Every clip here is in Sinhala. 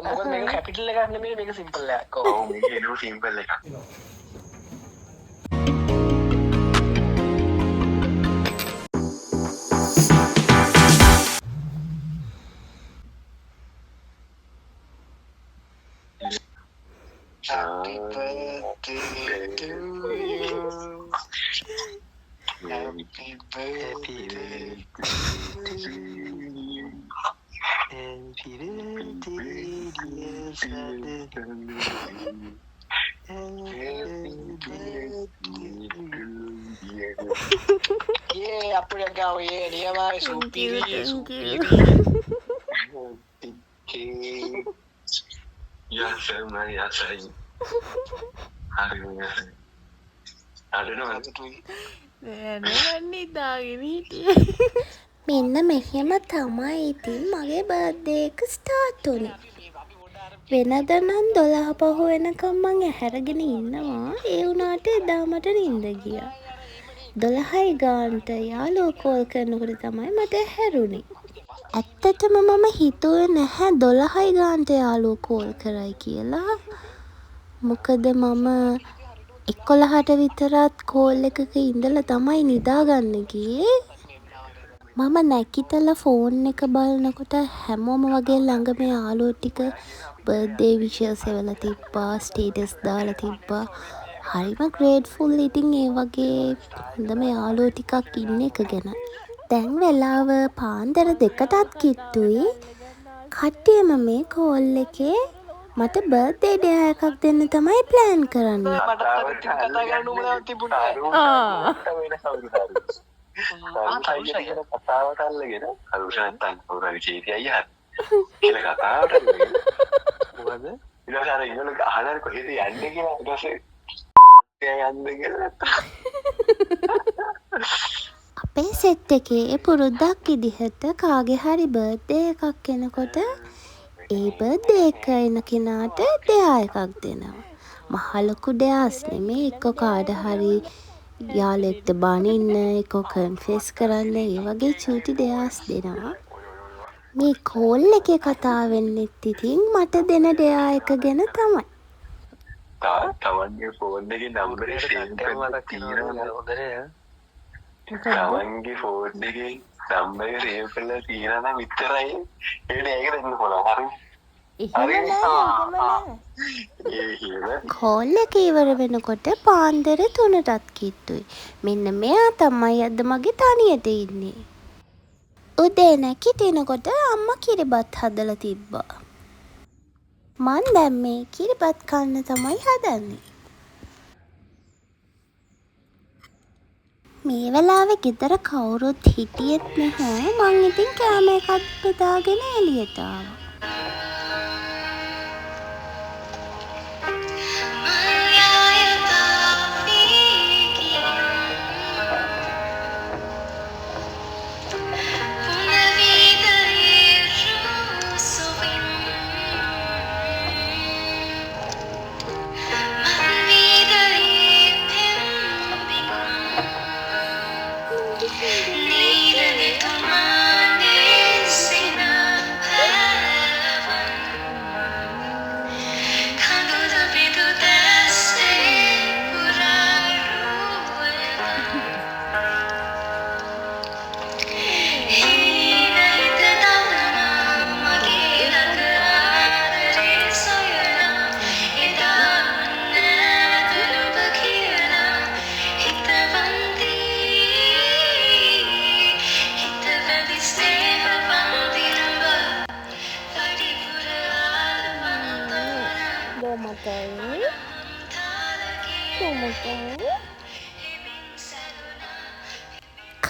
මොකද මේක කැපිටල් එකක් නෙමෙයි මේක සිම්පල් එකක්. ඔව් මේක එනවා සිම්පල් එකක්. Happy birthday to you. Happy birthday to you. Happy birthday, dear Saturday. Happy birthday to you. Yeah, apa yang kau ya? Dia mah supiri, supiri. Ya, sama ya saya. Hari ini. Ada nama tu. දැනගන්නේ දාගෙන හිටියේ. මෙන්න මෙහෙම තමයි ඉතින් මගේ බර්ත්ඩේ එක ස්ටාර්ට් වුනේ. වෙනද නම් 12 පහ වෙනකම් මං ඇහැරගෙන ඉන්නවා. ඒ වුණාට එදා මට නිින්ද ගියා. 12යි ගානට යාළුවෝ කෝල් කරනකොට තමයි මට ඇහැරුණේ. ඇත්තටම මම හිතුවේ නැහැ 12යි ගානට යාළුවෝ කෝල් කරයි කියලා. මොකද මම 11ට විතරත් කෝල් එකක ඉඳලා තමයි නිදාගන්න ගියේ. මම නැගිටලා ෆෝන් එක බලනකොට හැමෝම වගේ ළඟ මේ යාළුවෝ ටික බර්ත්ඩේ විෂස් එවලා තිබ්බා, ස්ටේටස් දාලා තිබ්බා. හරිම ග්‍රේට්ෆුල් ඉතින් ඒ වගේ හොඳම යාළුවෝ ටිකක් ඉන්න එක ගැන. දැන් වෙලාව පාන්දර 2ටත් කිට්ටුයි. කට්ටියම මේ කෝල් එකේ මට බර්ත්ඩේ ඩේ එකක් දෙන්න තමයි ප්ලෑන් කරන්නේ. මට කතා කරන්න උඹලා තිබුණා. කතාවට අල්ලගෙන අරුෂා නැත්තම් කවුරුහරි චේතිය අයියා කියලා කතාවට අල්ලගෙන මොකද ඊට පස්සේ අර ඉන්නල අහලා කොහෙද යන්නේ කියලා ඊට පස්සේ යන්නේ කියලා අපේ සෙට් එකේ පුරුද්දක් විදිහට කාගේ හරි බර්ත්ඩේ එකක් එනකොට ඒ බර්ත්ඩේ එක එන කෙනාට ඩෙයා එකක් දෙනවා. මහ ලොකු ඩෙයාස් නෙමෙයි, එක්ක කාට හරි යාළුවෙක්ට බනින්න, එක්ක කන්ෆෙස් කරන්න, ඒ වගේ චූටි ඩෙයාස් දෙනවා. මේ කෝල් එකේ කතාව වෙන්නෙත් ඉතින් මට දෙන ඩෙයා එක ගැන තමයි. තමන්ගේ ෆෝන් එකේ නම්බරේ සේව් කරලා තියෙනවා හොඳනේ. තමන්ගේ ෆෝන් එකේ නම්බරේ සේව් කරලා තියෙනවා නම් විතරයි ඒක දෙන්න පුළුවන්. කෝල් එක ඉවර වෙනකොට පාන්දර 3ටත් කිට්ටුයි. මෙන්න මෙයා තමයි අද මගේ තනියට ඉන්නේ. උදේ නැගිටිනකොට අම්මා කිරිබත් හදලා තිබ්බා. මං දැන් මේ කිරිබත් කන්න තමයි හදන්නේ. මේ වෙලාවේ ගෙදර කවුරුත් හිටියෙත් නැහැ. මං ඉතින් කෑම එකක් බෙදාගෙන එළියට ආවා.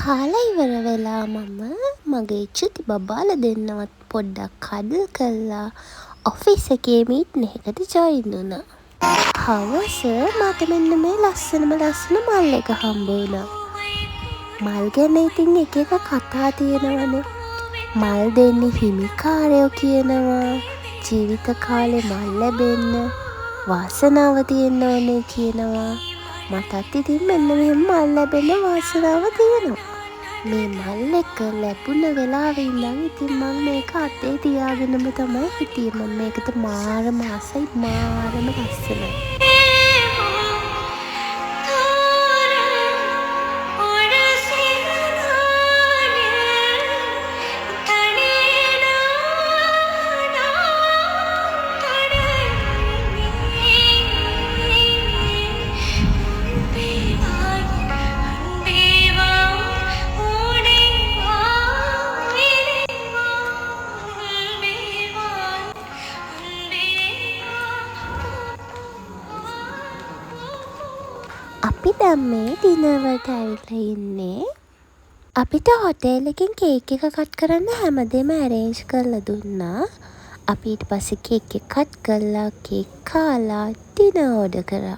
කාලා ඉවර වෙලා මම මගේ චුති බබාලා දෙන්නවත් පොඩ්ඩක් කඩල් කළා ඔෆිස් එකේ මීටින් එකකට ජොයින් වුණා. හවස මට මෙන්න මේ ලස්සන මල් එක හම්බ වුණා. මල් ගැන ඉතින් එක එක කතා තියෙනවනේ. මල් දෙන්නේ හිමිකාරයෝ කියනවා. ජීවිත කාලේ මල් ලැබෙන්න වාසනාව තියෙන්න ඕනේ කියනවා. මටත් ඉතින් මෙන්න මෙහෙම මල් ලැබෙන්න වාසනාව තියෙනවා. මේ මල් එක ලැබුණ වෙලාවෙ ඉඳන් ඉතින් මම මේක අතේ තියාගෙනම තමයි හිටියේ. මම මේකට මාරම ආසයි, මාරම ලස්සනයි. අපි දැන් මේ ඩිනර්වට ඇවිල්ලා ඉන්නේ. අපිට හොටෙල් එකෙන් කේක් එක කට් කරන්න හැමදේම ඇරේන්ජ් කරලා දුන්නා. අපි ඊට පස්සේ කේක් එක කට් කරලා කේක් කාලා ඩිනර් ඕඩර් කරා.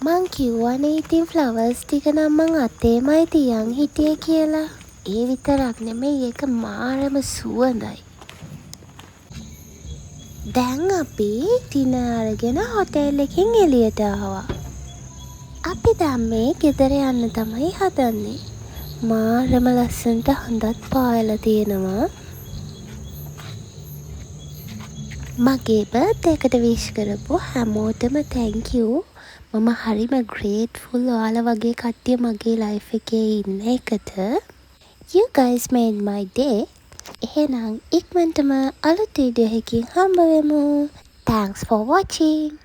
මං කිව්වනේ ඉතින් ෆ්ලවර්ස් ටික නම් මං අතේමයි තියන් හිටියේ කියලා. ඒ විතරක් නෙමෙයි ඒක මාරම සුවඳයි. දැන් අපි ඩිනර් අරගෙන හොටෙල් එකෙන් එළියට ආවා. අපි දැන් මේ ගෙදර යන්න තමයි හදන්නේ. මාරම ලස්සනට හඳත් පායලා තියෙනවා. මගේ බර්ත්ඩේ එකට විශ් කරපු හැමෝටම thank you. මම හරිම ග්‍රේට්ෆුල් ඔයාලා වගේ කට්ටිය මගේ ලයිෆ් එකේ ඉන්න එකට. You guys made my day. එහෙනම් ඉක්මනටම අලුත් වීඩියෝ එකකින් හම්බ වෙමු. Thanks for watching.